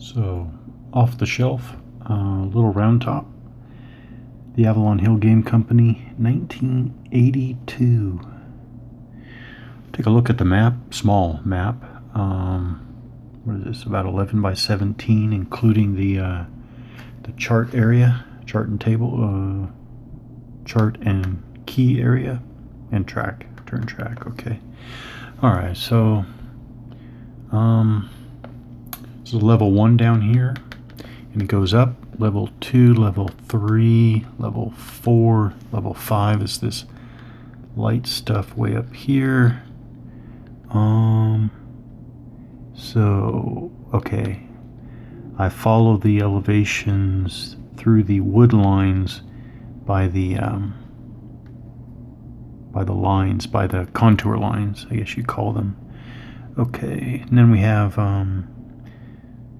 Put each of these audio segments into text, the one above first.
So, off the shelf, little round top, the Avalon Hill Game Company, 1982. Take a look at the map, small map. What is this? About 11 by 17, including the chart area, chart and table, chart and key area, and track, turn track. Okay. All right. So, this is level 1 down here, and it goes up. Level 2, level 3, level 4, level 5 is this light stuff way up here. So, okay. I follow the elevations through the wood lines by the lines, by the contour lines, I guess you call them. Okay, and then we have, oh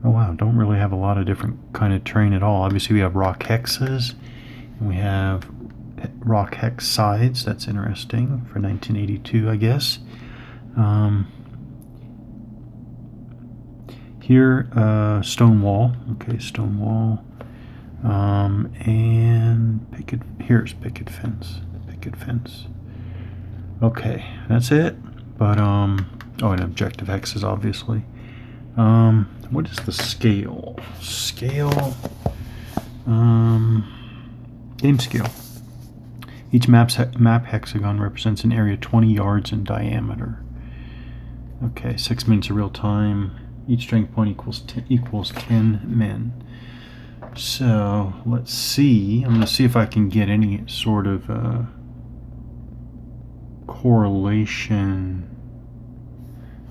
wow, don't really have a lot of different kind of terrain at all. Obviously we have rock hexes, and we have rock hex sides. That's interesting for 1982, I guess. Here, stone wall. Okay, stone wall. And here's picket fence. Picket fence. Okay, that's it. But, oh, and objective hexes, obviously. What is the scale? Scale. Game scale. Each map hexagon represents an area 20 yards in diameter. Okay, 6 minutes of real time. Each strength point equals 10 men. So let's see. I'm going to see if I can get any sort of correlation.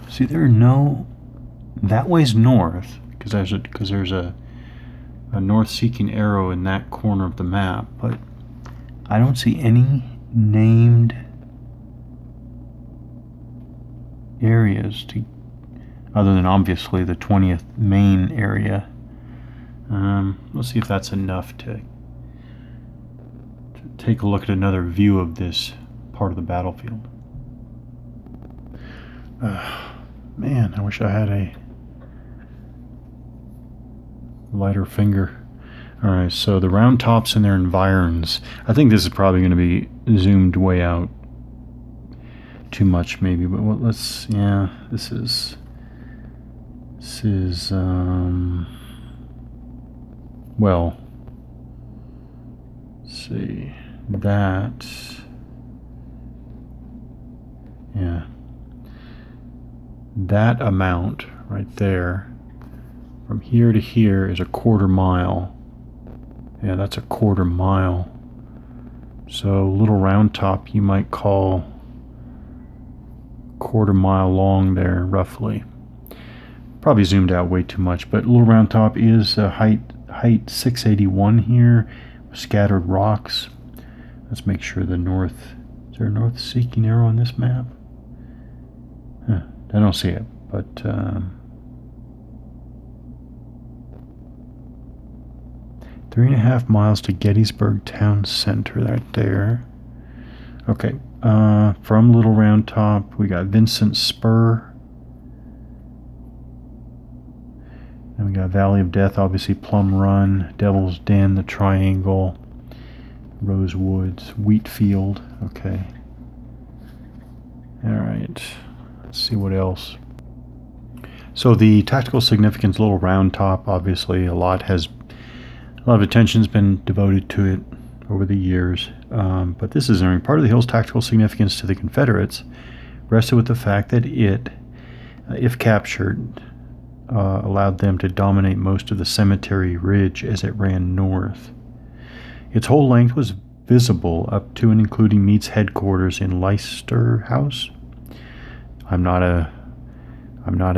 See, there are no. That way's north because there's a north-seeking arrow in that corner of the map, but I don't see any named areas other than obviously the 20th main area. Let's see if that's enough to take a look at another view of this part of the battlefield. Man, I wish I had a lighter finger. Alright, so the round tops and their environs. I think this is probably going to be zoomed way out too much maybe, but let's, yeah, this is well, let's see, that, yeah, that amount right there from here to here is a quarter mile. Yeah, that's a quarter mile. So little round top you might call quarter mile long there, roughly. Probably zoomed out way too much, but little round top is height 681 here, scattered rocks. Let's make sure the north. Is there a north seeking arrow on this map? Huh, I don't see it, but 3.5 miles to Gettysburg Town Center, right there. Okay, from Little Round Top, we got Vincent Spur. And we got Valley of Death, obviously Plum Run, Devil's Den, the Triangle, Rosewoods, Wheatfield. Okay. All right. Let's see what else. So the tactical significance, Little Round Top, obviously a lot of attention's been devoted to it over the years, but this is part of the hill's tactical significance to the Confederates rested with the fact that it, if captured, allowed them to dominate most of the Cemetery Ridge as it ran north. Its whole length was visible up to and including Meade's headquarters in Leicester House. I'm not a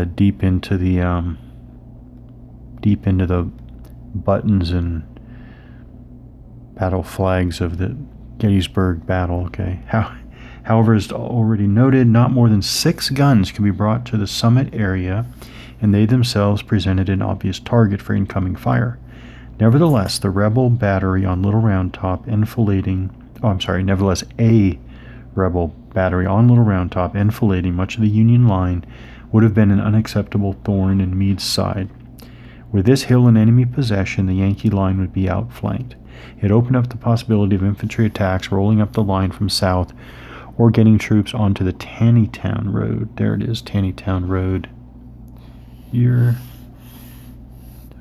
deep into the buttons and battle flags of the Gettysburg battle. Okay. However, as already noted, not more than 6 guns can be brought to the summit area, and they themselves presented an obvious target for incoming fire. Nevertheless, the rebel battery on Little Round Top nevertheless, a rebel battery on Little Round Top enfilading much of the Union line would have been an unacceptable thorn in Meade's side. With this hill in enemy possession, the Yankee line would be outflanked. It opened up the possibility of infantry attacks rolling up the line from south or getting troops onto the Taneytown Road. There it is, Taneytown Road. Here,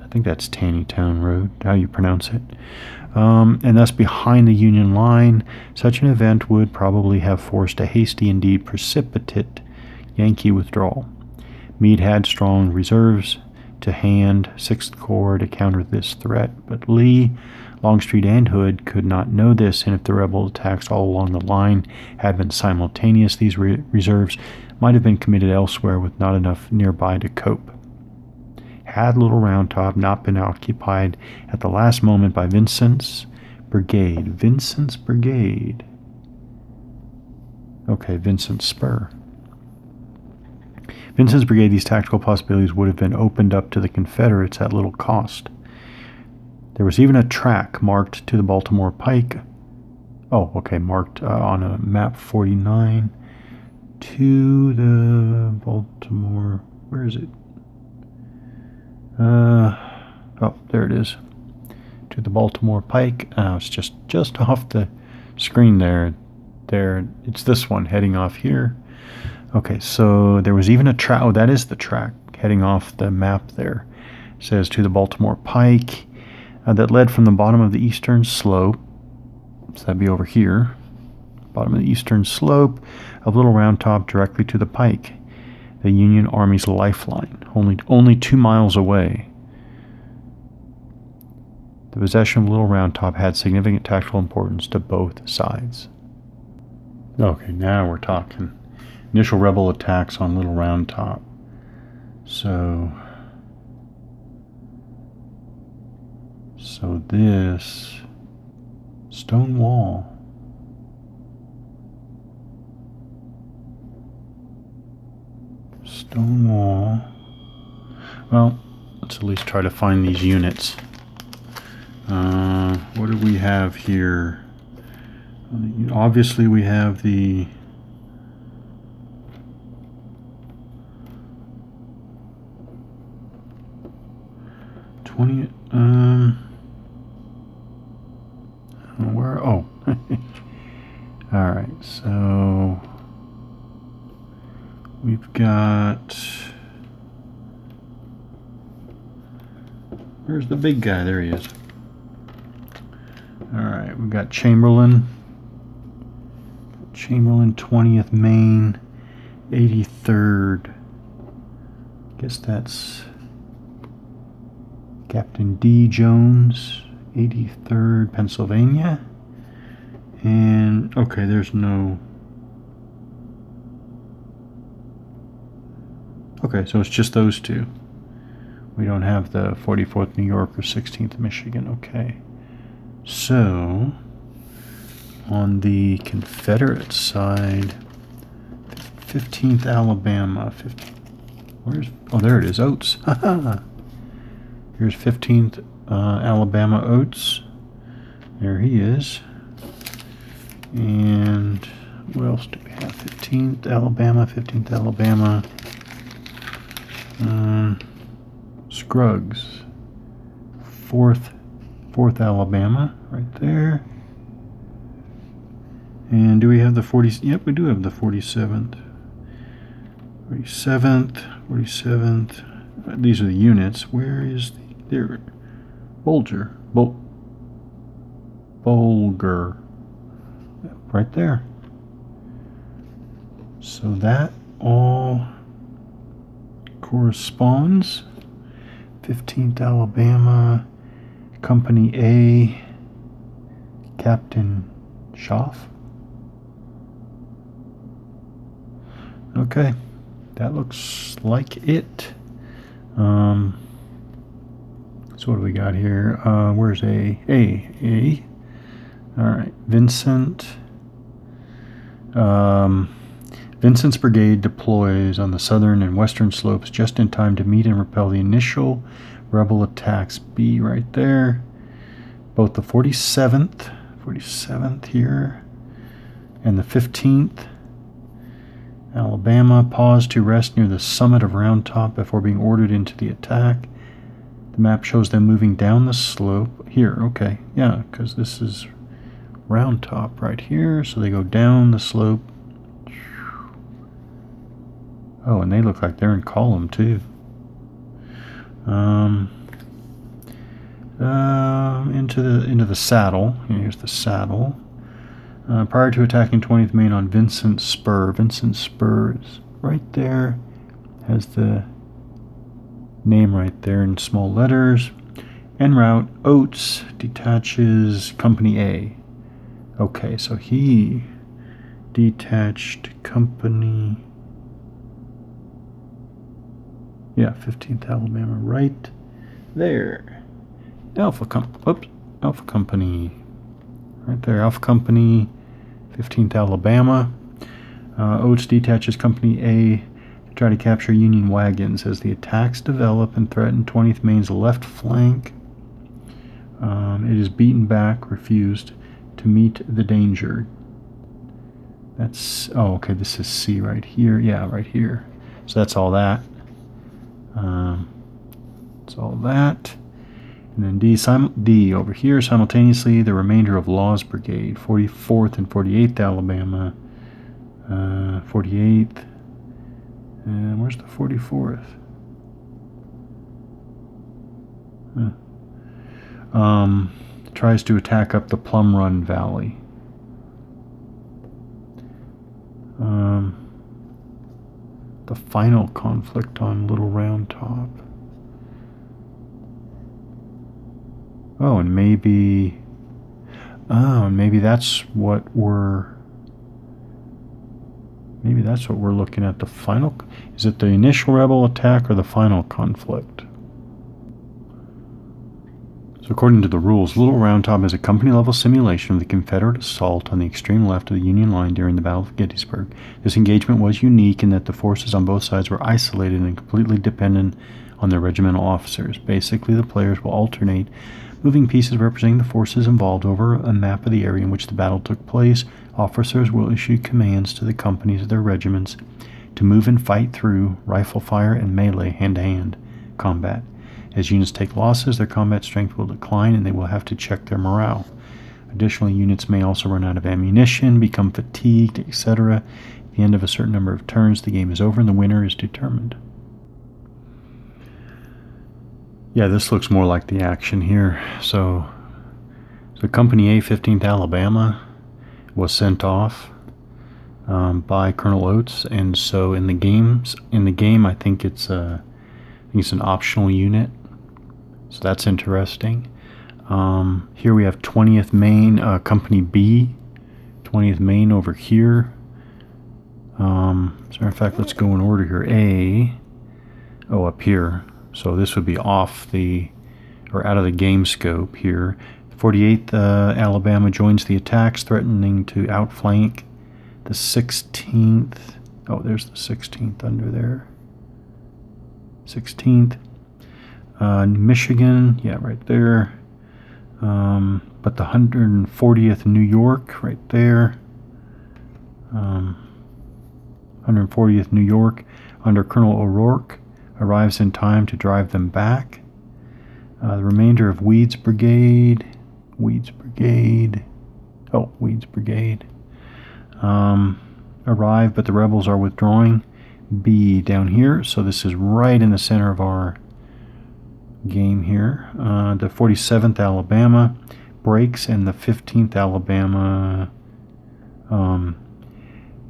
I think that's Taneytown Road, how you pronounce it. And thus behind the Union line. Such an event would probably have forced a hasty, indeed precipitate, Yankee withdrawal. Meade had strong reserves to hand, 6th Corps to counter this threat, but Lee, Longstreet, and Hood could not know this, and if the rebel attacks all along the line had been simultaneous, these reserves might have been committed elsewhere with not enough nearby to cope. Had Little Round Top not been occupied at the last moment by Vincent's brigade. Vincent's brigade. Okay, Vincent's Spur. Vincent's brigade, these tactical possibilities would have been opened up to the Confederates at little cost. There was even a track marked to the Baltimore Pike. Oh, okay, marked on a map 49 to the Baltimore. Where is it? Oh, there it is. To the Baltimore Pike. It's just off the screen there. There, it's this one heading off here. Okay, so there was even a track. Oh, that is the track heading off the map there. It says to the Baltimore Pike that led from the bottom of the eastern slope. So that'd be over here. Bottom of the eastern slope of Little Round Top directly to the Pike, the Union Army's lifeline, only 2 miles away. The possession of Little Round Top had significant tactical importance to both sides. Okay, now we're talking. Initial rebel attacks on Little Round Top. So this stone wall. Well, let's at least try to find these units. What do we have here? Obviously we have the where? Oh, all right. So we've got. Where's the big guy? There he is. All right, we've got Chamberlain, 20th Maine, 83rd. Guess that's Captain D. Jones, 83rd Pennsylvania. And, okay, there's no... Okay, so it's just those two. We don't have the 44th New York or 16th Michigan. Okay. So, on the Confederate side, 15th Alabama. Oh, there it is, Oates. Here's 15th Alabama Oates. There he is. And what else do we have? 15th Alabama. Scruggs. 4th Alabama, right there. And do we have the 40th? Yep, we do have the 47th. 47th. These are the units. Where is there? Bulger. Right there. So that all corresponds. 15th Alabama, Company A, Captain Schaff. Okay, that looks like it. So what do we got here? Where's A? All right, Vincent. Vincent's brigade deploys on the southern and western slopes just in time to meet and repel the initial rebel attacks. B right there. Both the 47th here and the 15th Alabama paused to rest near the summit of Round Top before being ordered into the attack. The map shows them moving down the slope. Here, okay. Yeah, because this is Round Top right here. So they go down the slope. Oh, and they look like they're in column too. Into the saddle. Here's the saddle. Prior to attacking 20th Main on Vincent Spur. Vincent Spur is right there. Has the name right there in small letters. En route, Oates detaches Company A. Okay, so he detached Company... Yeah, 15th Alabama right there. Alpha Company. Right there, Alpha Company, 15th Alabama. Oates detaches Company A to try to capture Union wagons as the attacks develop and threaten 20th Maine's left flank. It is beaten back, refused to meet the danger. That's... Oh, okay, this is C right here. Yeah, right here. So that's all that. That's all that. And then D over here, simultaneously, the remainder of Law's Brigade, 44th and 48th Alabama, 48th, and where's the 44th? Tries to attack up the Plum Run Valley. The final conflict on Little Round Top. Oh, and maybe that's what we're looking at. The final, is it the initial rebel attack or the final conflict? So according to the rules, Little Round Top is a company-level simulation of the Confederate assault on the extreme left of the Union line during the Battle of Gettysburg. This engagement was unique in that the forces on both sides were isolated and completely dependent on their regimental officers. Basically, the players will alternate moving pieces representing the forces involved over a map of the area in which the battle took place. Officers will issue commands to the companies of their regiments to move and fight through rifle fire and melee hand-to-hand combat. As units take losses, their combat strength will decline and they will have to check their morale. Additionally, units may also run out of ammunition, become fatigued, etc. At the end of a certain number of turns, the game is over and the winner is determined. Yeah, this looks more like the action here. So Company A, 15th Alabama, was sent off by Colonel Oates, and so in the game, I think it's an optional unit. So that's interesting. Here we have 20th Maine, Company B, 20th Maine over here. As a matter of fact, let's go in order here. Up here. So this would be out of the game scope here. 48th Alabama joins the attacks, threatening to outflank the 16th. Oh, there's the 16th under there. 16th. Michigan, yeah, right there. But the 140th New York, right there. 140th New York, under Colonel O'Rourke, arrives in time to drive them back. The remainder of Weed's Brigade, arrive, but the rebels are withdrawing. B down here, so this is right in the center of our game here. The 47th Alabama breaks, and the 15th Alabama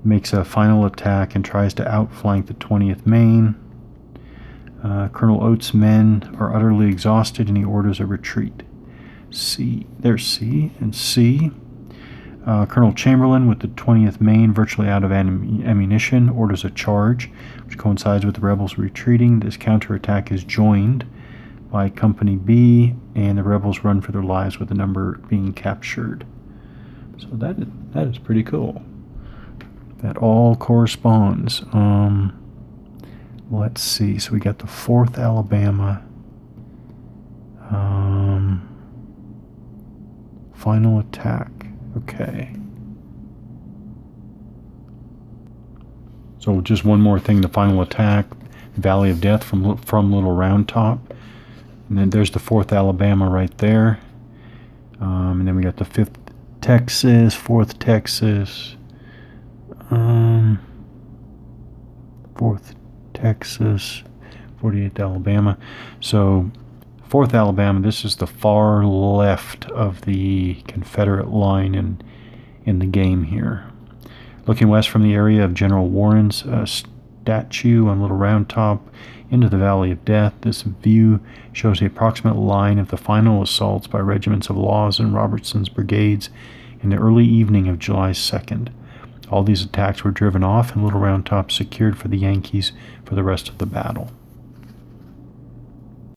makes a final attack and tries to outflank the 20th Maine. Colonel Oates' men are utterly exhausted and he orders a retreat. There's C and C. Colonel Chamberlain with the 20th Maine virtually out of ammunition orders a charge, which coincides with the rebels retreating. This counterattack is joined by Company B, and the rebels run for their lives with the number being captured. So that is pretty cool. That all corresponds. Let's see. So we got the 4th Alabama. Final attack. Okay. So just one more thing. The final attack, Valley of Death from Little Round Top. And then there's the 4th Alabama right there. And then we got the 5th Texas, 4th Texas, 4th Texas, 48th Alabama. So 4th Alabama, this is the far left of the Confederate line in the game here. Looking west from the area of General Warren's statue on Little Round Top into the Valley of Death, this view shows the approximate line of the final assaults by regiments of Law's and Robertson's brigades in the early evening of July 2nd. All these attacks were driven off and Little Round Top secured for the Yankees for the rest of the battle.